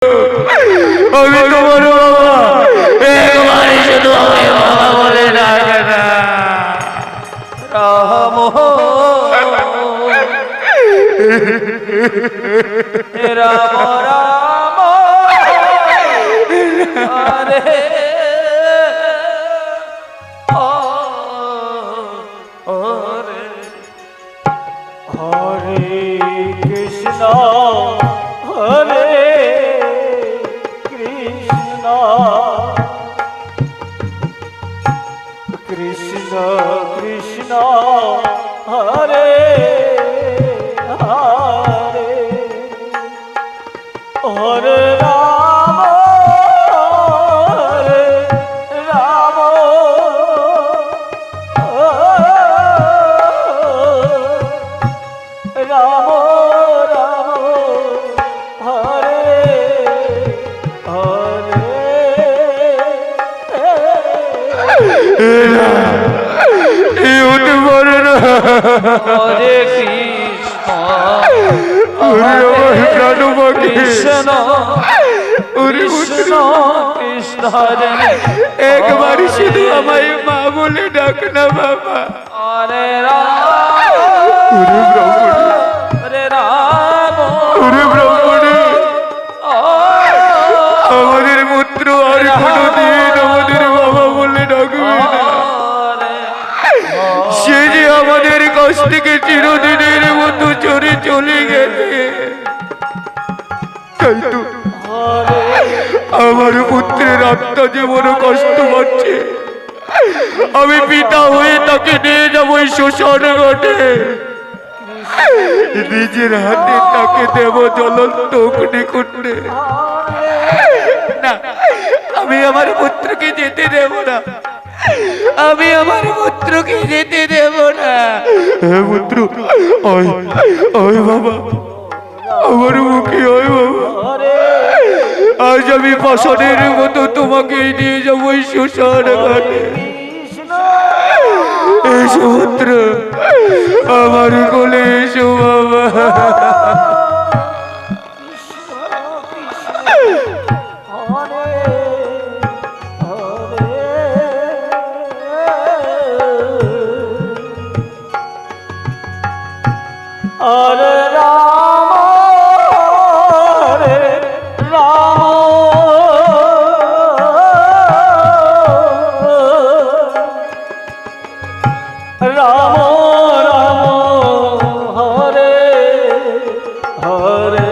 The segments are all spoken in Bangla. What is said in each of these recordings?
আমি তোমার বাবা, একবারই শুধু আমি বাবা বলে ডাকে না। রাম রাম রাম হরে হরে হরে কৃষ্ণ হরে কৃষ্ণ কৃষ্ণ কৃষ্ণ হরে হরে হরে রাম হরে রাম রাম রাম হরে হরে হতে পারে না। হরে কৃষ্ণ কৃষ্ণ কৃষ্ণ কৃষ্ণ একবারই শুধু আমায় মা বলে ডাক না বাবা। হরে রাম হরে রাম হরে ব্রাহ্মণে আমাদের পুত্র আর কোনদিন আমাদের বাবা বলে ডাকবে না। সে যে আমাদের কাছ থেকে চিরদিনের মতো চলে চলে গেছে, তাই তো আমার পুত্রের আত্মা যে বড় কষ্ট পাচ্ছে। আমি পিতা হয়ে তাকে নিয়ে যাবো শ্মশান ঘাটে, নিজের হাতে তাকে দেব জ্বলন্ত অগ্নিকুণ্ডে। না, আমি আমার পুত্রকে যেতে দেব না, আমি আমার পুত্রকে যেতে দেব না। পুত্র ওই বাবা, আমার মুখে ওই বাবা, আজ আমি পাষাণের মতো তোমাকে নিয়ে যাবো শ্মশান ঘাটে। এসো পুত্র, আমার কোলে এসো বাবা। হরে রাম হরে রাম রাম রাম হরে হরে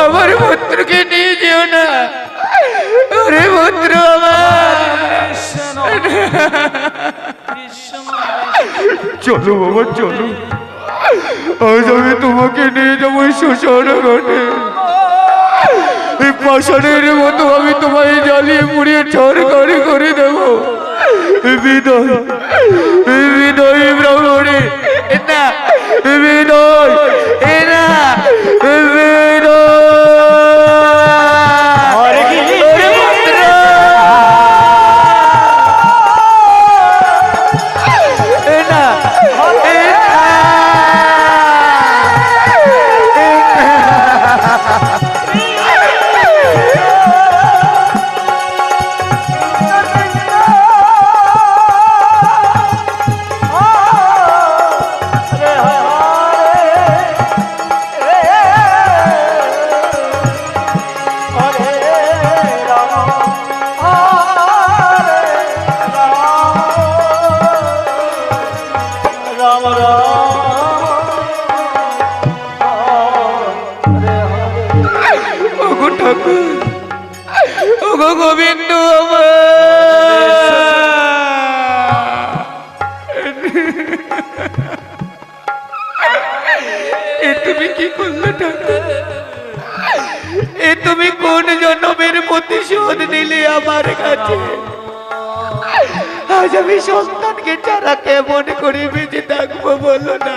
আমার পুত্রকে নিয়ে যেও না। ওরে পুত্র আমার, চলো বাবা চলো, আজ আমি তোমাকে নিয়ে যাবো শ্মশান ঘাটে। এই পাষাণের মতো আমি তোমায় জ্বালিয়ে পুড়িয়ে ছড়খাড়ি করে দেবো। বিদয় বিদয় ব্রাহ্মণে না, বিদয় এরা গোবিন্দ তুমি কি করলে ঠাকুর? এ তুমি কোন জন্মের প্রতিশোধ নিলে আমার কাছে? আজ আমি সন্তানকে ছাড়া কেমন করে বেঁচে থাকবো বলো না।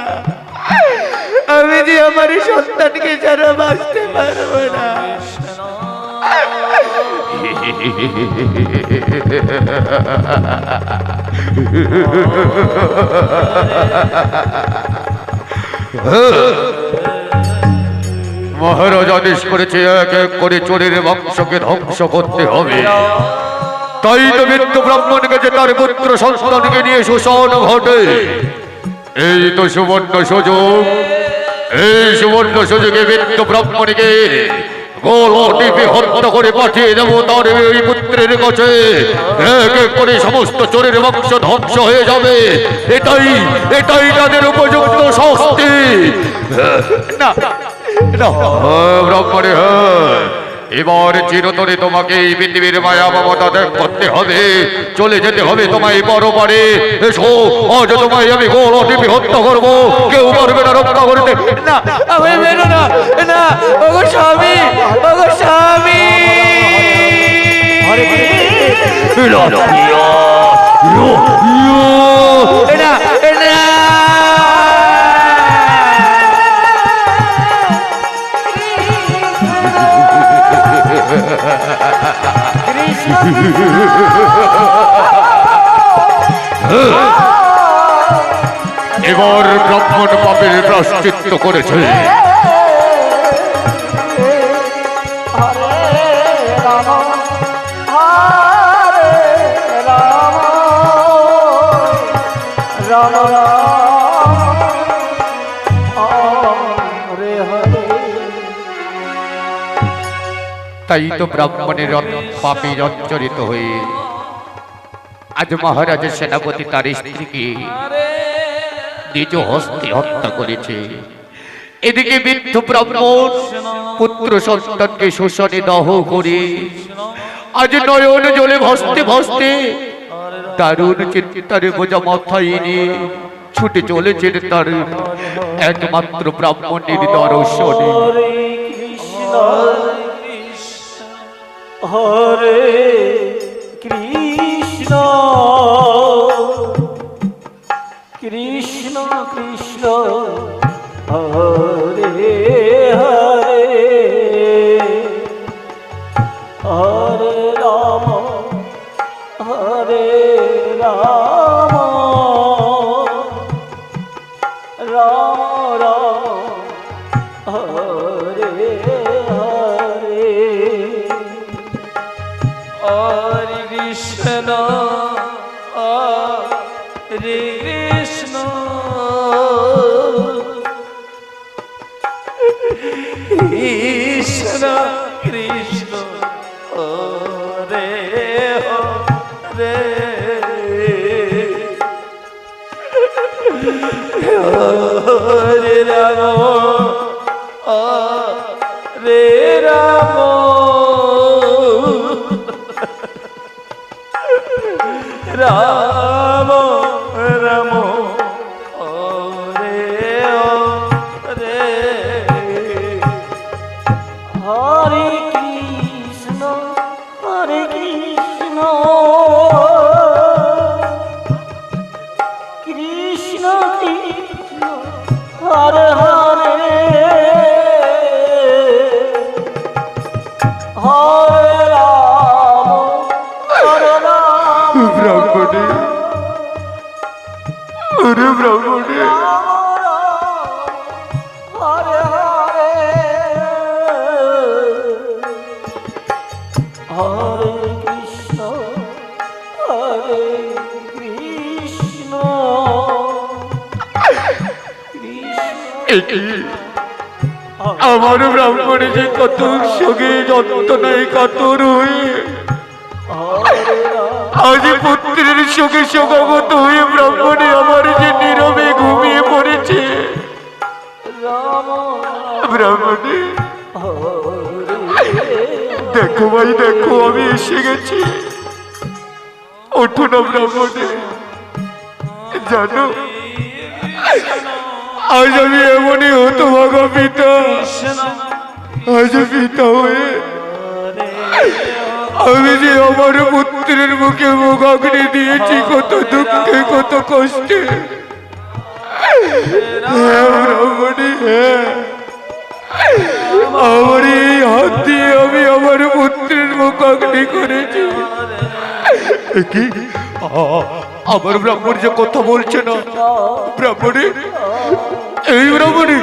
আমি যে আমার সন্তানকে ছাড়া বাঁচতে পারবো না। মহারাজ আদেশ করেছে এক এক করে চোরের বংশকে ধ্বংস করতে হবে। তাই তো মৃত্যু ব্রাহ্মণ গেছে তার পুত্র সন্তানকে নিয়ে শোষণ ঘটে। এই তো সুবর্ণ সুযোগ, এই সুবর্ণ সুযোগে মৃত্যু ব্রাহ্মণকে হত্যা করে পাঠিয়ে দেবো তার এই পুত্রের কাছে। এক এক করে সমস্ত চোরের বংশ ধ্বংস হয়ে যাবে। এটাই এটাই তাদের উপযুক্ত শাস্তি। না ব্রাহ্মণে, এবার চিরতরে তোমাকে এই পৃথিবীর মায়া মমতা ত্যাগ করতে হবে, চলে যেতে হবে তোমায় পরপারে। এসো, আজ তোমায় আমি গোলটিপি হত্যা করবো, কেউ পারবে না রক্ষা করতে। না, আমি বেরো না, না, ওগো স্বামী, ওগো স্বামী। না, না। এবার ব্রাহ্মণ পাপের প্রায়শ্চিত্ত করেছে। তাই তো ব্রাহ্মণের পাপে জর্জরিত হয়ে আজ মহারাজের সেনাপতি তার স্ত্রীকে নিজ হস্তে হত্যা করেছে। এদিকে বৃদ্ধ ব্রাহ্মণ পুত্র সন্তানকে শোষণে দহ করে আজ নয়ন জলে ভাসতে ভাসতে দারুণ চিন্তার বোঝা মাথায় নিয়ে ছুটে চলেছেন তার একমাত্র ব্রাহ্মণের দর্শনে। হরে কৃষ্ণ কৃষ্ণ কৃষ্ণ হরে হরে হরে রাম হরে রাম রাম রাম হরে হরে হরে কৃষ্ণ হরে কৃষ্ণ কৃষ্ণ কৃষ্ণ হরে হরে হরে রাম হরে রাম রাম রাম হরে হরে হরে কৃষ্ণ কৃষ্ণ কৃষ্ণ হরে হরে হরে রাম হরে রাম ব্রাহ্মণে, ওরে ব্রাহ্মণে, হরে হরে হরে কৃষ্ণ হরে কৃষ্ণ আমার ব্রাহ্মণে যে কত সঙ্গে যন্ত্রণায় কাতর হয়ে আজ পুত্রের সঙ্গে সমাগত হয়ে ব্রাহ্মণে আমার যে নীরবে ঘুমিয়ে পড়েছে। ব্রাহ্মণে, দেখো ভাই দেখো, আমি এসে গেছি। ওঠো না ব্রাহ্মণে। জানো, আজ আমি এমনই হতো ভাগা পিতা, আজ পিতা হয়ে আমি যে আমার পুত্রের মুখে মুখাগ্নি দিয়েছি কত দুঃখে কত কষ্টে। হ্যাঁ ব্রাহ্মণী, হ্যাঁ, আমার এই হাত দিয়ে আমি আমার পুত্রের মুখাগ্নি করেছি। কি আমার ব্রাহ্মণ যে কথা বলছে না, ব্রাহ্মণী, এই ব্রাহ্মণী,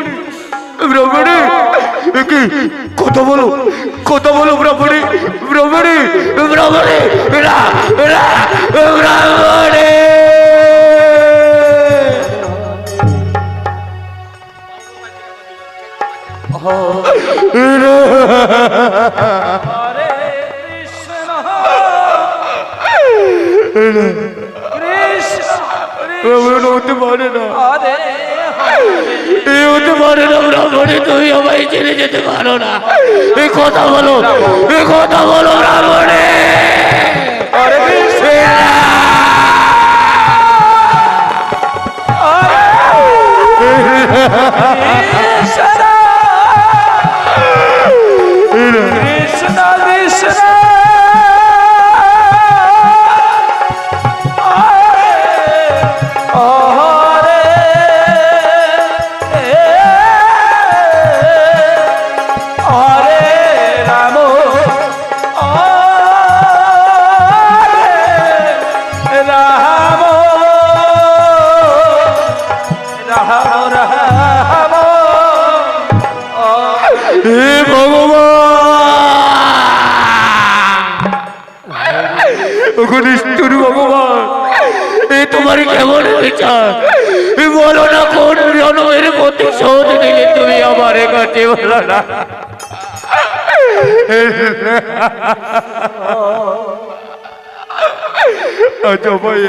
ব্রাহ্মণী, কি কথা বলো, কথা বলো ব্রাহ্মণী, ব্রাহ্মণী, ব্রাহ্মণী, ব্রাহ্মণী। হরে কৃষ্ণ কৃষ্ণ ব্রাহ্মণ হতে পারে না, হরে এ হতে পারে না ব্রাহ্মণী, তুমি আমায় ছেড়ে যেতে পারো না। এ কথা বলো, এ কথা বলো ব্রাহ্মণী। হরে কৃষ্ণ কৃষ্ণ কৃষ্ণ হরে হরে রাম রাম রাম রাম হে ভগবান, নিষ্ঠুর ভগবান, এ তোমার কেমন বিচার? বলো না, কোন জন্মের প্রতিশোধ নিলে তুমি আমার কাছে, বলো না। আজ আমায়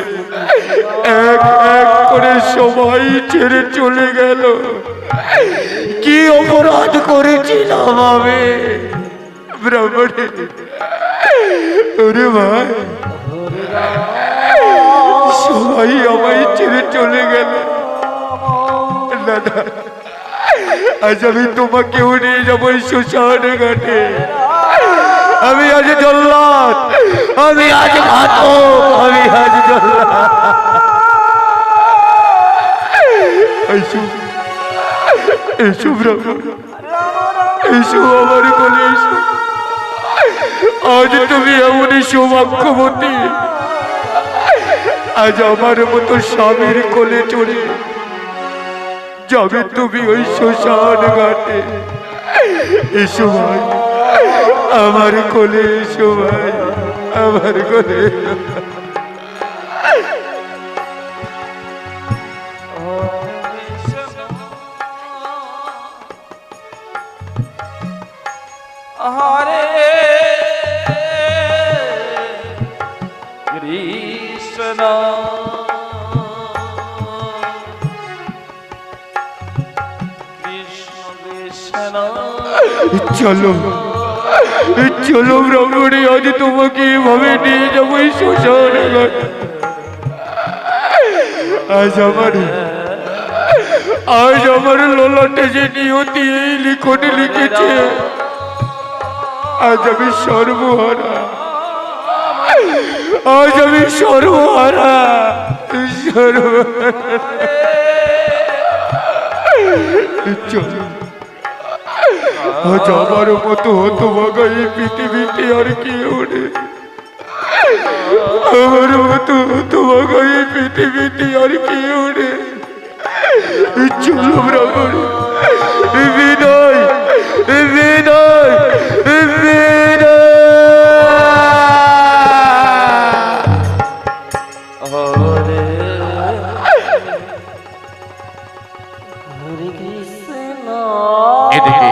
এক এক করে সবাই ছেড়ে চলে গেল। কি অপরাধ করেছিলাম আমি ব্রাহ্মণী? ওরে ভাই, সবাই আমায় ছেড়ে চলে গেল। দাদা, আজ আমি তোমাকেও নিয়ে যাবো শ্মশান ঘাটে। আমি আজ জল্লাদ, আমি আজ ঘাতক, আমি আজ জল্লাদ। এসো, এসো ব্রাহ্মণ, এসো আমার কোলে এসো। আজ তুমি এমনই সৌভাগ্যবতী, আজ আমার মতো স্বামীর কোলে চলে যাবে তুমি ওই শ্মশান ঘাটে। এসো ভাই, আমার কোলে এসো ভাই, আমার কোলে। হরে কৃষ্ণ কৃষ্ণ কৃষ্ণ চলো, চলো ব্রাহ্মণী, আজ তোমাকে এভাবে নিয়ে যাবো এই শ্মশান ঘাট। আজ আমার ললাটে যে নিয়তি এই লিখনে লিখেছে, আজ আমি সর্বহারা, আজ আমি সর্বহারা, চলো, আজ আমার মতো হতভাগা এই পৃথিবীতে আর কেউ নেই। আমার মতো হতভাগা এই পৃথিবীতে আর কেউ নেই। চলো ব্রাহ্মণ, বিনয়, বিনয়, বিনয়। হরে হরে কৃষ্ণ এদিকে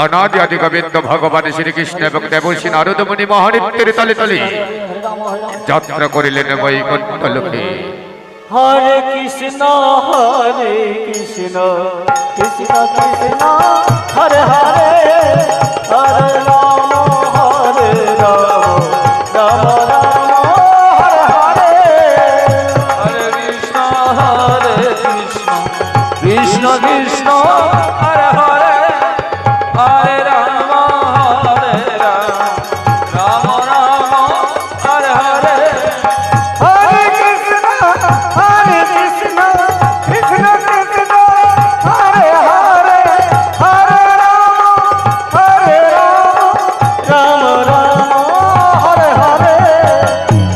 অনাদি আদি গোবিন্দ ভগবান শ্রীকৃষ্ণ এবং দেবর্ষী নারদ মুনি মহানিত্যের তলে তলে যাত্রা করিলেন বৈকুণ্ঠ লোকে। হরে কৃষ্ণ কৃষ্ণ কৃষ্ণ হরে হরে হরে রাম রাম রাম হরে হরে হরে কৃষ্ণ কৃষ্ণ কৃষ্ণ হরে হরে হরে রাম রাম রাম হরে হরে হরে কৃষ্ণ কৃষ্ণ কৃষ্ণ হরে হরে হরে রাম রাম রাম হরে হরে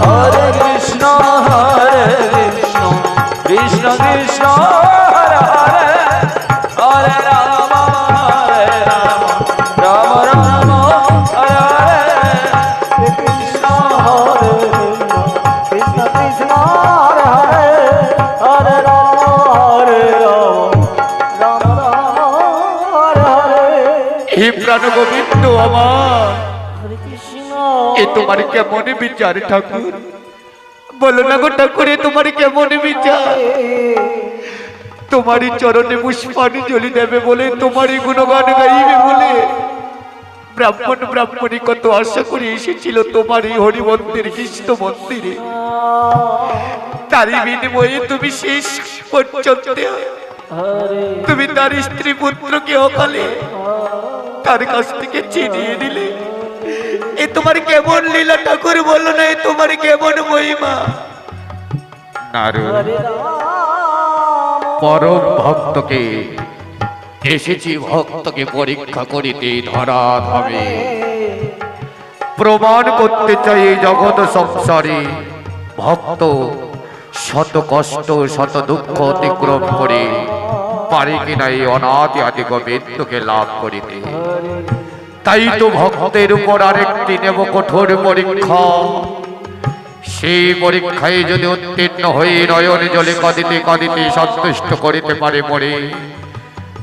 হরে কৃষ্ণ হরে হরে হরে রাম রাম রাম হরে হরে কৃষ্ণ হরে কৃষ্ণ কৃষ্ণ হরে হরে হরে রাম রাম রাম হরে হরে হে প্রাণ গোবিন্দ আমার, হরে কৃষ্ণ এ তোমার কেমন বিচার ঠাকুর? বলো না গো ঠাকুর, এ তোমার কেমন বিচার? তোমারই চরণে পুষ্পাঞ্জলি দেবে বলে, তোমারই গুণগান গাইবে বলে ব্রাহ্মণী কত আশা করে এসেছিল তোমারই হরি মন্দির, কৃষ্ণ মন্দিরে। তারই বিনিময়ে তুমি শেষ পর্যন্ত তুমি তার স্ত্রী পুত্রকে অকালে তার কাছ থেকে ছিনিয়ে দিলে। এ তোমার কেমন লীলা ঠাকুর, বলো না, এ তোমার কেমন মহিমা? নারদ, পরম ভক্তকে এসেছি ভক্তকে পরীক্ষা করিতে ধরাধামে প্রমাণ করতে চাই এই জগৎ সংসারে ভক্ত শত কষ্ট শত দুঃখ অতিক্রম করে পারে কিনা এই অনাদি আদি গোবিন্দকে লাভ করিতে। তাই তো ভক্তের উপর আরেকটি নেব কঠোর পরীক্ষা। সেই পরীক্ষায় যদি উত্তীর্ণ হয়ে নয়ন জলে কাঁদিতে কাঁদিতে সন্তুষ্ট করিতে পারে পরে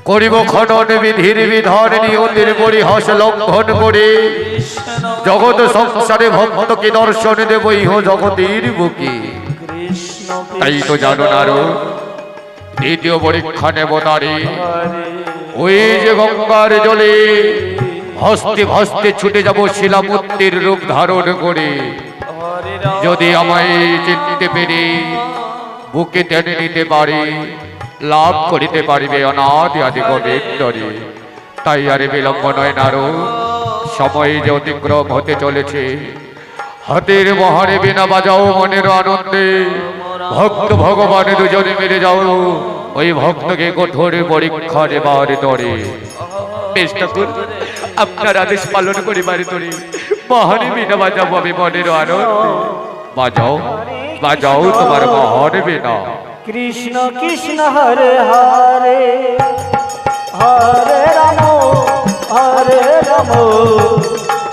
করিব খনন বিধির বিধান নিয়তির পরিহাস লঙ্ঘন করে জগৎ সংসারে ভক্তকে দর্শন দেব ইহ জগতের বুকে। তাই তো জানো না আরো দ্বিতীয় পরীক্ষা নেব নারী, ওই যে গঙ্গার জলে হস্তে হস্তে ছুটে যাব শিলামূর্তির রূপ ধারণ করে। যদি আমায় চিনতে পেরে বুকে টেনে নিতে পারে লাভ করিতে পারিবে অনাদি আদি গোবিন্দরে। তাই আরে বিলম্ব নয় নারো, সময় যে অতিক্রম হতে চলেছে। হাতের মহারে বিনা বাজাও মনের আনন্দে, ভক্ত ভগবান দুজনে মিলে যাও ওই ভক্তকে কঠোর পরীক্ষা নেবার তরে। বেশ ঠাকুর, আপনার আদেশ পালন করিবার তরে মহারে বিনা বাজাবো আমি মনের আনন্দে। বাজাও বাজাও তোমার মহার বিনা। কৃষ্ণ কৃষ্ণ হরে হরে হরে রাম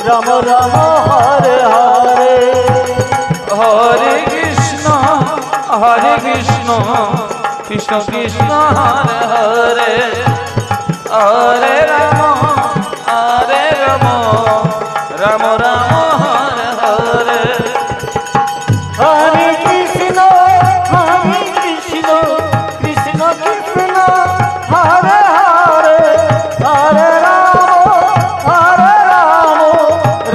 রাম রাম হরে হরে হরে কৃষ্ণ কৃষ্ণ কৃষ্ণ হরে হরে হরে রাম রাম রাম হরে হরে হরে কৃষ্ণ কৃষ্ণ কৃষ্ণ হরে হরে হরে রাম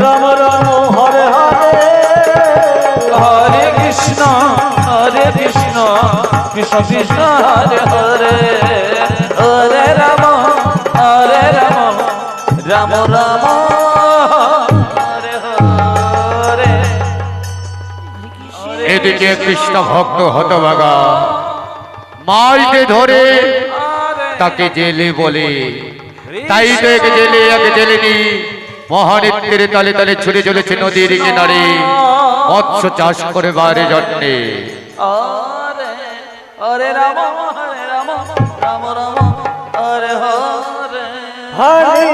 রাম রাম হরে হরে হরে কৃষ্ণ কৃষ্ণ কৃষ্ণ হরে হরে হরে রাম রাম রাম হরে হরে। এদিকে কৃষ্ণ ভক্ত হতভাগা মাইকে ধরে তাকে জেলে বলে। তাই তো এক জেলে এক জেলেনি মহানিত্যের তালে তালে ছুটে চলেছে নদীর কিনারে মৎস্য চাষ করবার জন্যে। হরে রাম রাম রাম হরে হরে হরে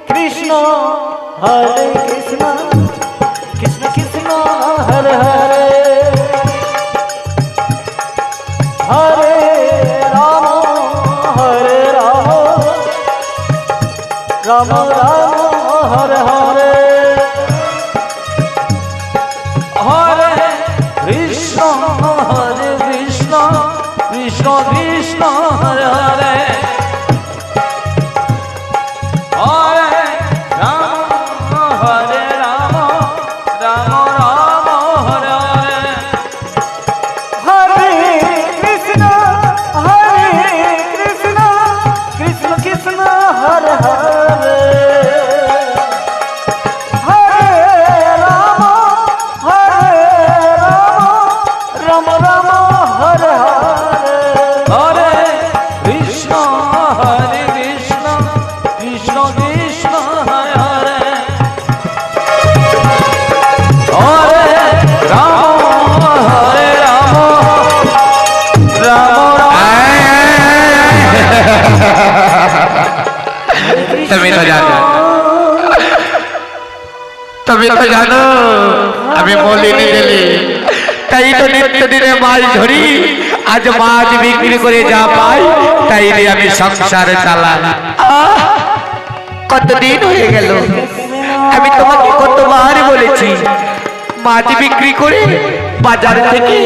কৃষ্ণ কৃষ্ণ কৃষ্ণ হরে হরে হরে রাম রাম রাম হরে হরে হরে কৃষ্ণ কৃষ্ণ কৃষ্ণ হরে হরে হরে রাম রাম রাম হরে হরে হরে কৃষ্ণ কৃষ্ণ কৃষ্ণ হরে হরে হরে রাম রাম রাম হরে হরে হরে কৃষ্ণ কৃষ্ণ কৃষ্ণ তো জানো, তুমি তো জানো আমি মলিনী দেবী, তাই তো নিত্যদিনে মাছ ধরি। আজ মাছ বিক্রি করে যা পাই তাই দিয়ে আমি সংসার চালাই। কতদিন হয়ে গেল আমি তোমাকে কতবার বলেছি মাছ বিক্রি করে বাজার থেকে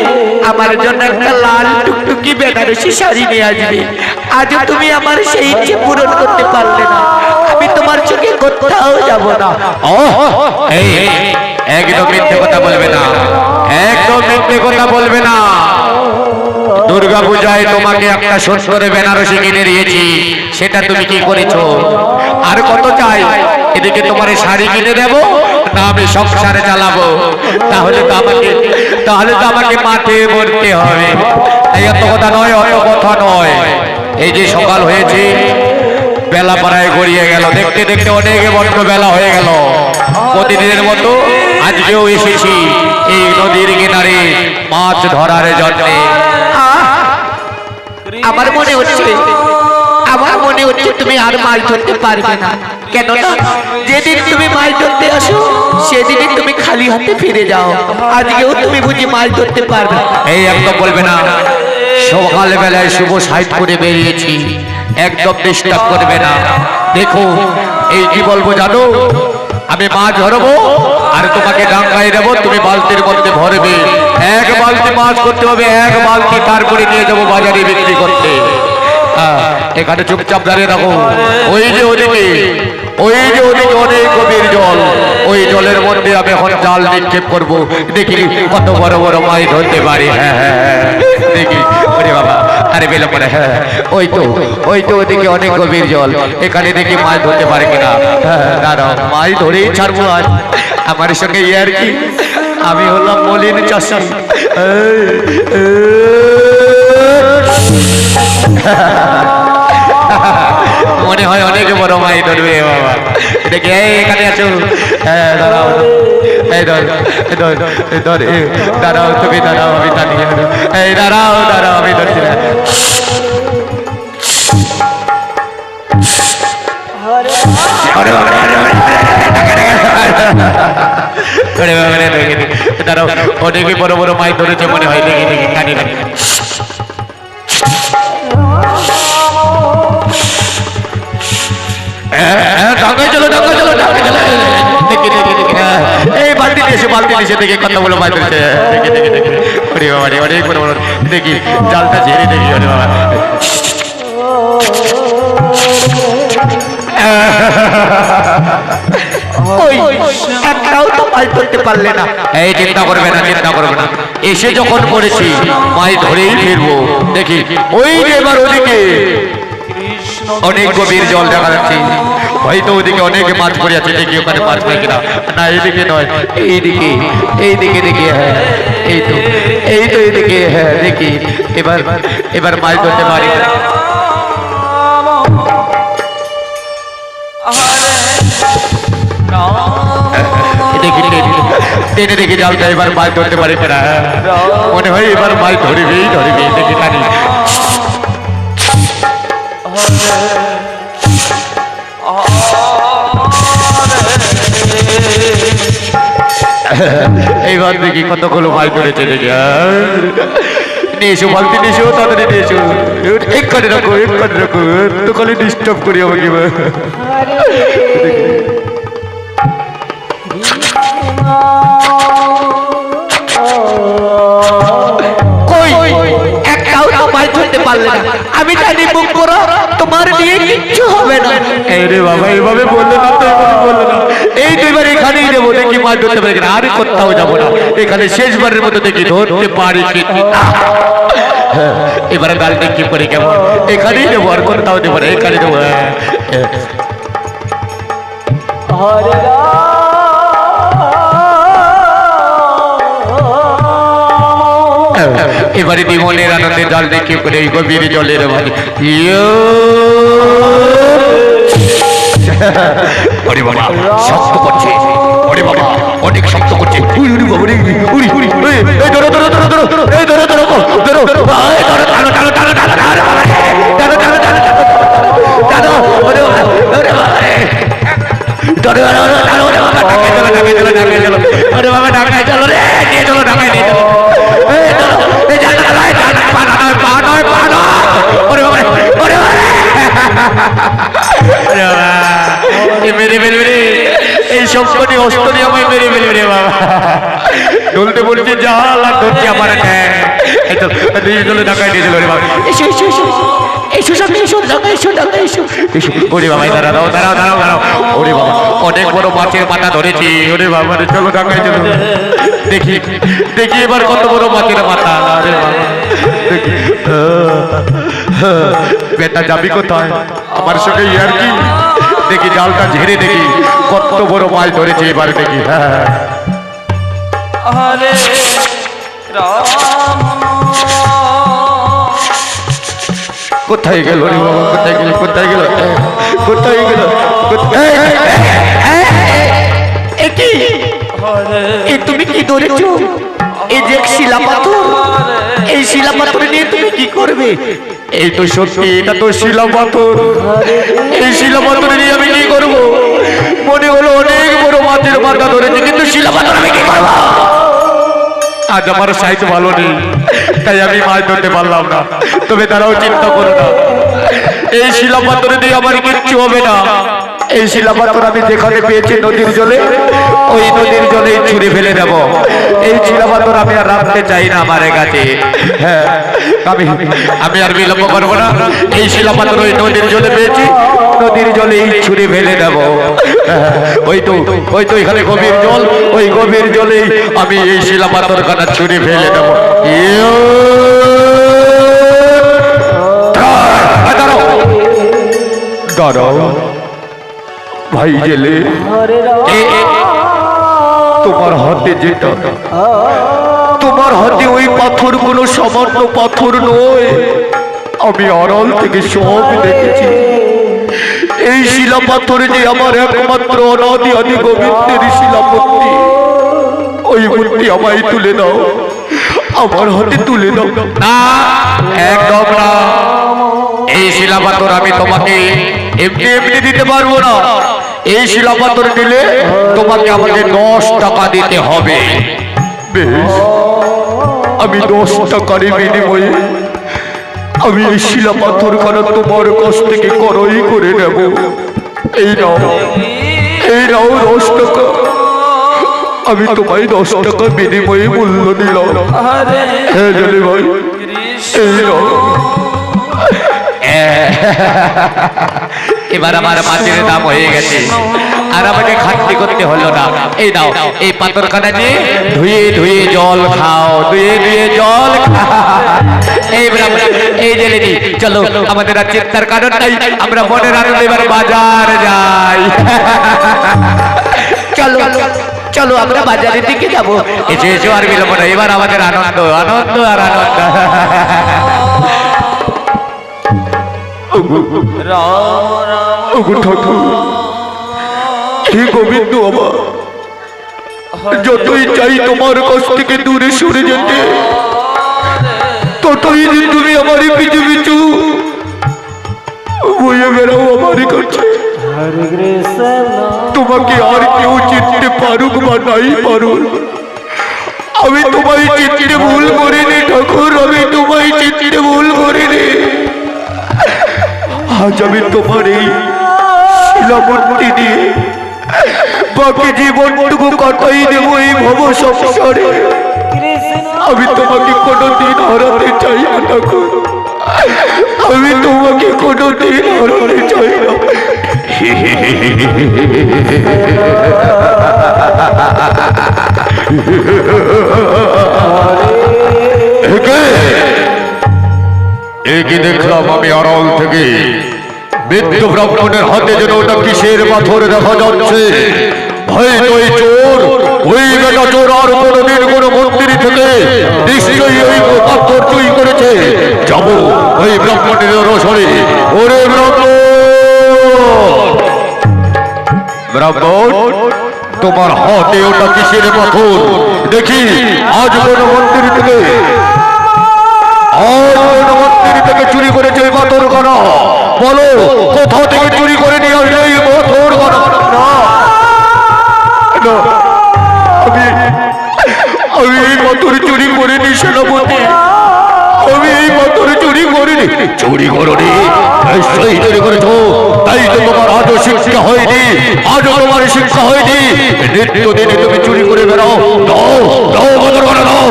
আমার জন্য একটা লাল টুকটুকি বেনারসি শাড়ি নিয়ে আসবে। আজ তুমি আমার সেই ইচ্ছে পূরণ করতে পারলে না, আমি তোমার চোখে কোথাও যাব না। এই একদম মিথ্যে কথা বলবে না, একদম মিথ্যে কথা বলবে না। দুর্গা পূজায় তোমাকে একটা সুন্দর বেনারসি কিনে দিয়েছি, সেটা তুমি কি করেছো? আর কত চাই? এদিকে তোমার এই শাড়ি কিনে দেবো না আমি সংসারে চালাবো? তাহলে তো আমাকে মাঠে মরতে হবে। এই অত কথা নয়, অত কথা নয়। এই যে সকাল হয়েছে, বেলা পাড়ায় গড়িয়ে গেল, দেখতে দেখতে অনেক বড্ড বেলা হয়ে গেল। প্রতিদিনের মতো আজকেও এসেছি এই নদীর কিনারে মাছ ধরার জন্যে। আমার মনে হচ্ছে তুমি আর মাছ ধরতে পারবে না। কেননা যেদিন তুমি মাছ ধরতে আসো সেদিনই তুমি খালি হাতে ফিরে যাও। আজকেও তুমি বুঝি মাছ ধরতে পারবে না? এই একদম বলবে না। সকালবেলায় শুভ সাইড করে বেরিয়েছি, একদম ডিস্টার্ব করবে না। দেখো এই কি বলবো জানো, আমি মাছ ধরবো আর তোমাকে ডাঙ্গায় দেবো, তুমি বালতির মধ্যে ভরবে। এক বালতি মাছ করতে হবে, এক বালতি, তারপরে নিয়ে যাবো বাজারে বিক্রি করতে। এখানে চুপচাপ দাঁড়িয়ে রাখো। ওই যে ওদিকে অনেক গভীর জল, ওই জলের মধ্যে আমি এখন জাল নিক্ষেপ করবো, দেখি কত বড় বড় মাছ ধরতে পারি। হ্যাঁ হ্যাঁ হ্যাঁ, দেখি। ওরে বাবা, আরে বেলা পরে। হ্যাঁ ওই তো ওদিকে অনেক গভীর জল, এখানে দেখি মাছ ধরতে পারে কিনা। হ্যাঁ দাঁড়াও, মাছ ধরেই ছাড়বো আজ। আমার সঙ্গে ইয়ার কি, আমি হলাম মলিন চাষি। মনে হয় অনেক বড় মাছ ধরবে বাবা। দেখি এখানে আছো। হ্যাঁ দাঁড়াও, এই দাঁড়াও, তুমি দাঁড়াও, আমি দাঁড়িয়ে। এই দাঁড়াও আমি ধরছি না। দাঁড়াও, অনেকে বড় বড় মাছ ধরেছে মনে হয়। দেখি কানি কানি। চলো দেখি এই বালতি দিয়েছে দেখি কত বড় মাছ ধরেছে। দেখি ওরে বাবা রে, অনেক বড় বড়। দেখি জালটা ঝেড়ে দেখি। ওরে বাবা, একটাও তো মাছ ধরতে পারলে না। এই চিন্তা করবে না। এসে যখন পড়েছি মাছ ধরেই ফিরবো। দেখি ওই যে এবার ওদিকে অনেক গভীর জল দেখা যাচ্ছে, হয়তো ওদিকে অনেকে মাছ পড়ে আছে। দেখি ওখানে মাছ পাই কিনা। না এইদিকে নয়, এইদিকে দেখি। হ্যাঁ এই তো এইদিকে। হ্যাঁ দেখি এবার মাছ ধরতে পারি। দেখি জালটা এবার মাছ ধরতে পারি কিনা। মনে হয় এবার মাছ ধরবেই। দেখি কানি। এইবার দেখি কতগুলো মাছ ধরেছে। দেখি নিয়ে এসো, বালতি নিয়ে এসো, তাড়াতাড়ি নিয়ে এসো। এক্ষণে রাখো, তো খালি ডিস্টার্ব করি আমাকে। একটাও তো মাছ ধরতে পারলে না। আমি জানি মুখ করো তোমার নিয়ে কিচ্ছু হবে না। রে বাবা, এইভাবে বললে না তো, বললে না। এই দুইবার এখানেই দেবো, দেখি মাছ ধরতে পারি কিনা। আর কোথাও যাবো না, এখানে শেষবারের মতো দেখি ধরতে পারি কি। এবারে গালটা কি করে কেমন, এখানেই দেবো, আর কোথাও দেবো না, এখানে দেবো। এবারে জীবনের আনন্দে জল দেখে করে এই গভীর জলের ভাই। ওরে বাবা, শক্ত করছে। ওরে বাবা, অনেক শক্ত করছে। যে আমার এই তো নিয়ে চলে ঢাকায় নিয়ে চলো রে বাবা এসো এসো এসো এসো সামনে এসো ঢাকা এসো ঢাকা এসো এসো ওরে বাবা দাঁড়াও দাঁড়াও দাঁড়াও দাঁড়াও ওরে বাবা অনেক বড় মাছের মাথা ধরেছি ওরে বাবা রে চলো ঢাকায় চলো দেখি দেখি এবার কত বড় মাছের মাথা আরে বাবা দেখি বেটা যাবি কোথায় আমার সঙ্গে ইয়ার কি দেখি জালটা ঝেড়ে দেখি কত বড় মাছ ধরেছে এবার দেখি হ্যাঁ হরে রাম কোথায় গেল রে বাবা কোথায় গেল কোথায় গেল কোথায় গেল এ তুমি কি ধরেছো এই যে শিলা পাথর এই শিলা পাথর নিয়ে তুমি কি করবে এই তো সত্যি এটা তো শিলা পাথর এই শিলা পাথর নিয়ে আমি কি করবো মনে হলো অনেক বড় মাছের মাথা ধরেছে কিন্তু শিলা পাথর আমি কি করবো আজ আমার সাইজ ভালো নেই তাই আমি মাছ ধরতে পারলাম না তবে তারাও চিন্তা করো না এই শিলা পাথর দিয়ে আমার কিচ্ছু হবে না এই শিলা পাথর আমি যেখানে পেয়েছি নদীর জলে ওই নদীর জলে ছুঁড়ে ফেলে দেব এই শিলা পাথর আমি আর রাখতে চাই না আমার কাছে হ্যাঁ আমি আর বিলম্ব করবো না এই শিলা পাথর ওই নদীর জলে পেয়েছি নদীর জলে এই ছুঁড়ে ফেলে দেব ওই তো এখানে গভীর জল ওই গভীর জলে আমি এই শিলা পাথর কাটা ছুঁড়ে ফেলে দেব দাঁড়াও ভাই জেলে তোমার হাতে যেটা তোমার হাতে ওই পাথর কোনো সামান্য পাথর নয় আমি আড়াল থেকে সব দেখেছি এই শিলা পাথরে যে আমার একমাত্র অনাদি আদি গোবিন্দের শিলাপত্তি ওই মূর্তি আমায় তুলে দাও আমার হাতে তুলে দাও না একদম না এই শিলা পাথর আমি তোমাকে এমনি এমনি দিতে পারবো না এই শিলা পাথর নিলে তোমাকে আমাকে 10 টাকা দিতে হবে বেশ আমি 10 টাকার বিনিময়ে আমি এই শিলা পাথর খানা তোমার কাছ থেকে ক্রয় করে নেব এই নাও 10 টাকা আমি তোমায় 10 টাকা বিনিময়ে মূল্য দিলাম হ্যাঁ জলি ভাই এই নাও এবার আমার মাছের দাম হয়ে গেছে আর আমাকে খাটনি করতে হলো না এই নাও এই পাথরখানা নিয়ে ধুয়ে ধুয়ে জল খাও ধুয়ে ধুয়ে জল এই জেলেনি চলো আমাদের আর চিন্তার কারণ নাই আমরা মনের আনন্দে এবার বাজার যাই চলো চলো আমরা বাজারের দিকে যাবো এসে এসো আর বিলম্ব না এবার আমাদের আনন্দ আনন্দ আর আনন্দ গোবিন্দ আমার যতই চাই তোমার কাছ থেকে দূরে সরে যেতে ততই তুমি আমার পিছু পিছু বয়ে বেড়াও আমার কাছে তোমাকে আর কেউ চিনতে পারুক বা নাই পারুক আমি তোমায় চিনতে ভুল করিনি ঠাকুর আমি তোমায় চিনতে ভুল করিনি আজ আমি তোমার এই শিলামূর্তি দিয়ে বাকি জীবনটুকু কাটাই দেব এই ভব সংসারে আমি তোমাকে কোনোদিন হারাতে চাই না ঠাকুর আমি তোমাকে কোনোদিন হারাতে চাই না একে দেখলাম আমি আড়াল থেকে মৃত্যু ব্রাহ্মণের হাতে যেন ওটা কিসের পাথর দেখা যাচ্ছে হয়তো ওই চোর ওই বেটা চোর আর কোনোদিন কোনো মন্দির থেকে নিশ্চয়ই ওই পাথর চুরি করেছে যাব ওই ব্রাহ্মণের রসরে ওরে ব্রাহ্মণ তোমার হাতে ওটা কিসের পাথর দেখি আজ কোনো মন্দির থেকে চুরি করেছে ওই পাথর করা বলো কোথা থেকে চুরি করে নিয়ে আসলে এই পাথর করা আমি এই পাথর চুরি করিনি সেনাপতি আমি এই পাথর চুরি করিনি চুরি করনি, নিশ্চয়ই চুরি করেছ। তাই তো তোমার আজও শিক্ষা হয়নি, আজও তোমার শিক্ষা হয়নি। নিত্য দিনে তুমি চুরি করে বেড়াও। দাও দাও বদর করে দাও,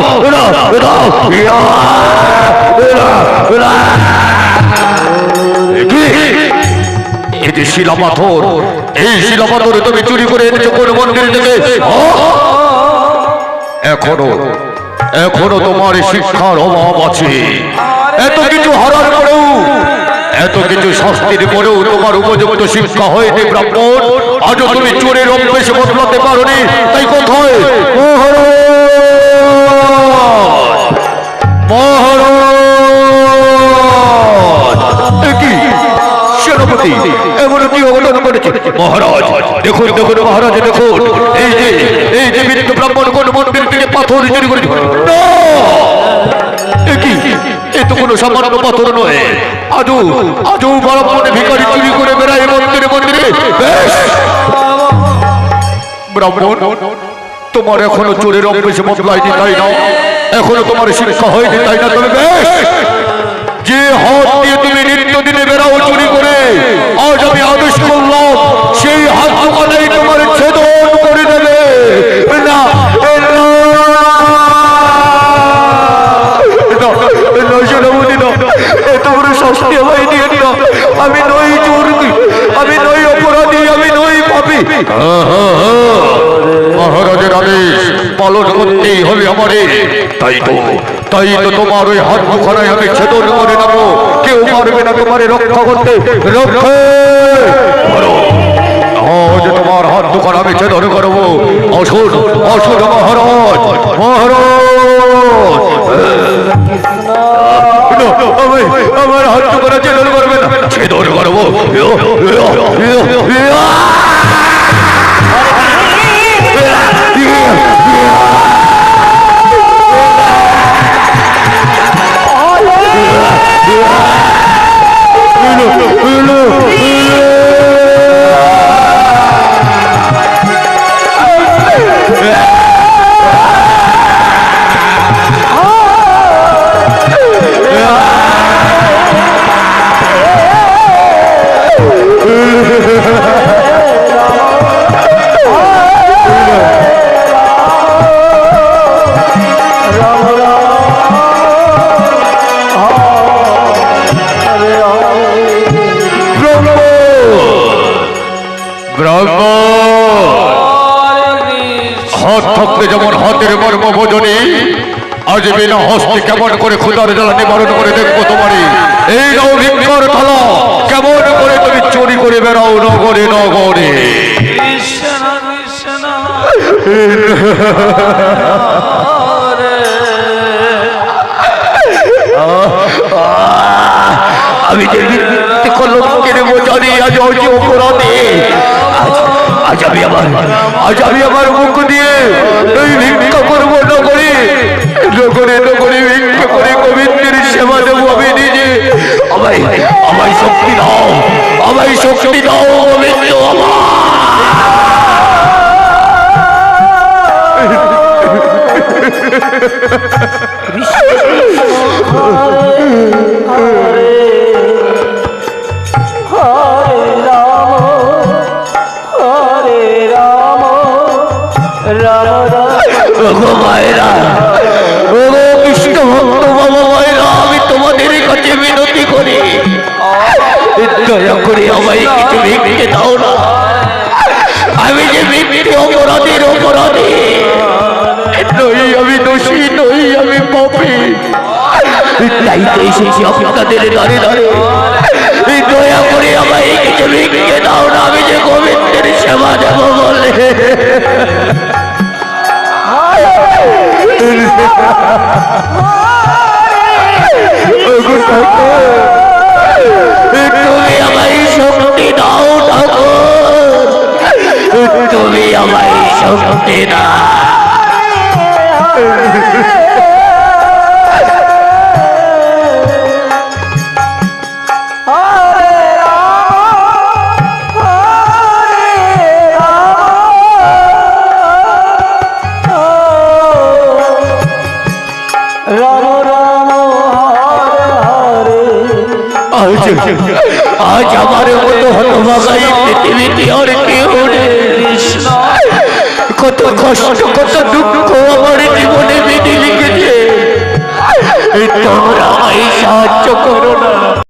দাও এই যে শিলা পাথর, এই শিলা পাথর তুমি চুরি করে এনেছো কোন মন্দির থেকে? এখনো এখনো তোমার শিক্ষার অভাব আছে। এত কিছু হারার পরেও, এত কিছু শাস্তির পরেও তোমার উপযুক্ত শিক্ষা হয়নি ব্রাহ্মণ। আজও তুমি চোরের অভ্যেস বদলাতে পারোনি। তাই কোথায় সেনাপতি এমন কি অবদান করেছে? মহারাজ দেখুন, দেখুন মহারাজ, দেখুন এই যে মৃত ব্রাহ্মণ কোন মন্দির থেকে পাথর চুরি করেছে। এ তো কোনো সামান্য পাথর নয়। আজও ব্রাহ্মণে ভিখারি চুরি করে বেড়ায় মন্দিরে মন্দিরে। ব্রাহ্মণ, তোমার এখনো চোরের অভ্যেস বদলায়নি, তাই না? এখনো তোমার শিক্ষা হয়নি, তাই না? তবে বেশ, যে হাত দিয়ে তুমি নিত্য দিনে বেড়াও চুরি করে, আজ আমি আদেশ করলাম সেই হাত দোকানেই তোমার ছেদন করে দেবে। না শাস্তি আমায় দিয়ে দিও। আমি নই চোর, আমি নই অপরাধী, আমি নই পাপী। মহারাজের আদেশ পালন করতেই হবে আমারে। তাই তো তোমার ওই হাত মুখানায় আমি ছেদন করে নেবো। কেউ পারবে না তোমারে রক্ষা করতে। আজ তোমার হাত মুখানা আমি ছেদন করবো। অসুর অসুর মহারাজ, আমার হাত মুখানা ছেদন করবে না, ছেদন করবো। হাত থাকতে যেমন হাতের মর্ম বোঝনি, আজ বিনা হস্তে কেমন করে ক্ষুধার জ্বালা নিবারণ করে দেখবো তোমারই। এই নাও ভিক্ষার থালা, কেমন করে তুমি চুরি করে বেড়াও নগরে নগরে। আমি যে ভিত্তি করলাম কেনে বোঝানি, আজ অপরাধী। আজ আমি আমার মুখ দিয়ে এই ভিক্ষা করবো নগরে নগরে নগরে ভিক্ষা করে গোবিন্দের সেবা দেবো আমি নিজে। আমায় শক্তি দাও, আমায় শক্তি দাও গোবিন্দ। কৃষ্ণ ভক্ত বাবা মায়েরা, আমি তোমাদের কাছে মিনতি করি, দয়া করে আমায় কিছু ভিক্ষে দাও না। আমি যে মিথ্যে অপরাধীর অপরাধী নই, আমি দোষী নই, আমি পাপী। তাই তো এসেছি আপনাদের দাঁড়ে দাঁড়ে, দয়া করে আমায় কিছু ভিক্ষে দাও না। আমি যে গোবিন্দের সেবা দেব বলে তুমি আমায় শক্তি দাও ঠাকুর, তুমি আমায় শক্তি দাও। রাম রাম হরে হরে আজ আজ আমার মতো হতভাগাই পৃথিবীতে আর কেউ নেই। কত কষ্ট কত দুঃখ আমার জীবনে বিধি লিখেছে, তোমরা আমায় সাহায্য করো না।